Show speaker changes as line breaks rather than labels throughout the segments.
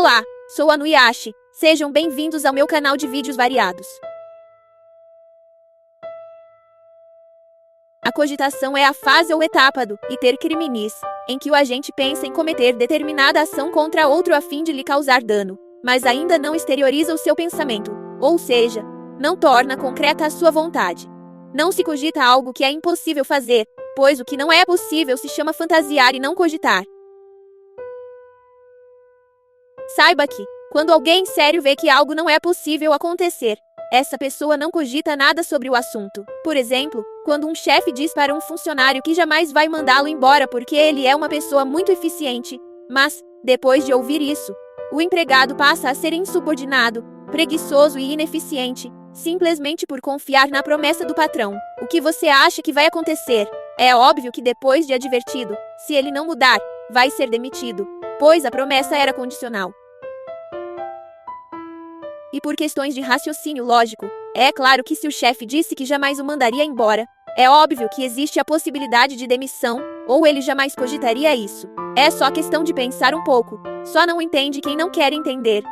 Olá, sou a Nuyashi. Sejam bem-vindos ao meu canal de vídeos variados. A cogitação é a fase ou etapa do iter criminis, em que o agente pensa em cometer determinada ação contra outro a fim de lhe causar dano, mas ainda não exterioriza o seu pensamento, ou seja, não torna concreta a sua vontade. Não se cogita algo que é impossível fazer, pois o que não é possível se chama fantasiar e não cogitar. Saiba que, quando alguém sério vê que algo não é possível acontecer, essa pessoa não cogita nada sobre o assunto. Por exemplo, quando um chefe diz para um funcionário que jamais vai mandá-lo embora porque ele é uma pessoa muito eficiente, mas, depois de ouvir isso, o empregado passa a ser insubordinado, preguiçoso e ineficiente, simplesmente por confiar na promessa do patrão. O que você acha que vai acontecer? É óbvio que depois de advertido, se ele não mudar, vai ser demitido, pois a promessa era condicional. E por questões de raciocínio lógico, é claro que se o chefe disse que jamais o mandaria embora, é óbvio que existe a possibilidade de demissão, ou ele jamais cogitaria isso. É só questão de pensar um pouco, só não entende quem não quer entender.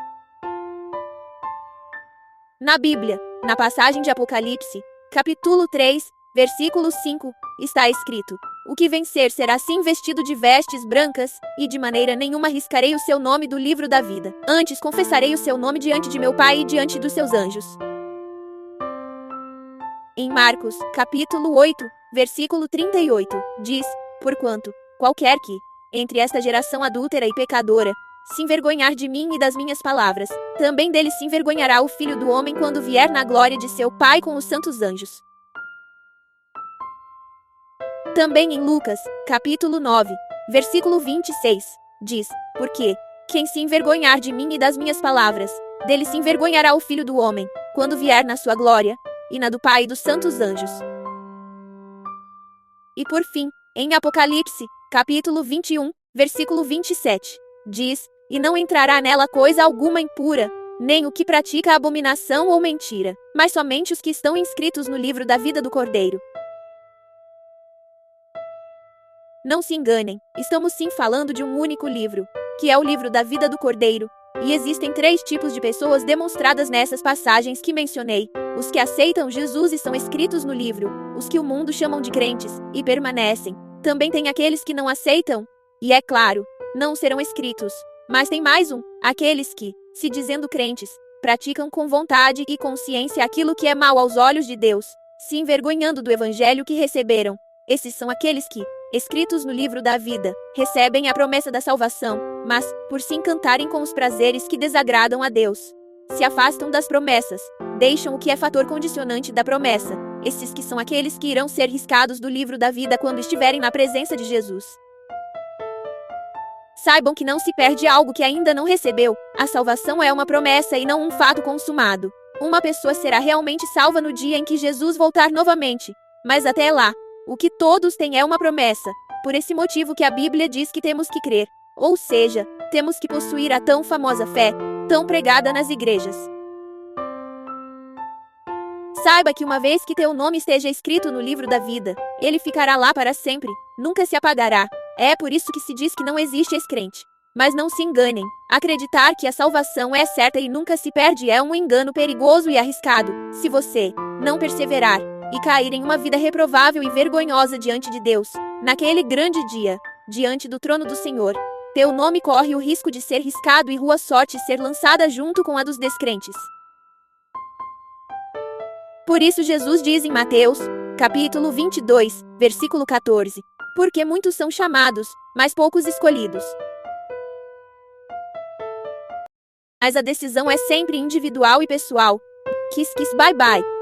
Na Bíblia, na passagem de Apocalipse, capítulo 3, versículo 5, está escrito: o que vencer será assim vestido de vestes brancas, e de maneira nenhuma riscarei o seu nome do livro da vida. Antes confessarei o seu nome diante de meu Pai e diante dos seus anjos. Em Marcos, capítulo 8, versículo 38, diz: porquanto, qualquer que, entre esta geração adúltera e pecadora, se envergonhar de mim e das minhas palavras, também dele se envergonhará o Filho do Homem quando vier na glória de seu Pai com os santos anjos. Também em Lucas, capítulo 9, versículo 26, diz: porque, quem se envergonhar de mim e das minhas palavras, dele se envergonhará o Filho do Homem, quando vier na sua glória, e na do Pai e dos santos anjos. E por fim, em Apocalipse, capítulo 21, versículo 27, diz: e não entrará nela coisa alguma impura, nem o que pratica abominação ou mentira, mas somente os que estão inscritos no livro da vida do Cordeiro. Não se enganem, estamos sim falando de um único livro, que é o livro da vida do Cordeiro, e existem 3 tipos de pessoas demonstradas nessas passagens que mencionei: os que aceitam Jesus e são escritos no livro, os que o mundo chamam de crentes, e permanecem. Também tem aqueles que não aceitam, e é claro, não serão escritos. Mas tem mais um, aqueles que, se dizendo crentes, praticam com vontade e consciência aquilo que é mal aos olhos de Deus, se envergonhando do evangelho que receberam. Esses são aqueles que, escritos no livro da vida, recebem a promessa da salvação, mas, por se encantarem com os prazeres que desagradam a Deus, se afastam das promessas, deixam o que é fator condicionante da promessa. Esses que são aqueles que irão ser riscados do livro da vida quando estiverem na presença de Jesus. Saibam que não se perde algo que ainda não recebeu. A salvação é uma promessa e não um fato consumado. Uma pessoa será realmente salva no dia em que Jesus voltar novamente. Mas até lá, o que todos têm é uma promessa. Por esse motivo que a Bíblia diz que temos que crer. Ou seja, temos que possuir a tão famosa fé, tão pregada nas igrejas. Saiba que uma vez que teu nome esteja escrito no livro da vida, ele ficará lá para sempre, nunca se apagará. É por isso que se diz que não existe ex-crente. Mas não se enganem, acreditar que a salvação é certa e nunca se perde é um engano perigoso e arriscado. Se você não perseverar e cair em uma vida reprovável e vergonhosa diante de Deus, naquele grande dia, diante do trono do Senhor, teu nome corre o risco de ser riscado e tua sorte ser lançada junto com a dos descrentes. Por isso Jesus diz em Mateus, capítulo 22, versículo 14, porque muitos são chamados, mas poucos escolhidos. Mas a decisão é sempre individual e pessoal. Kiss kiss bye bye.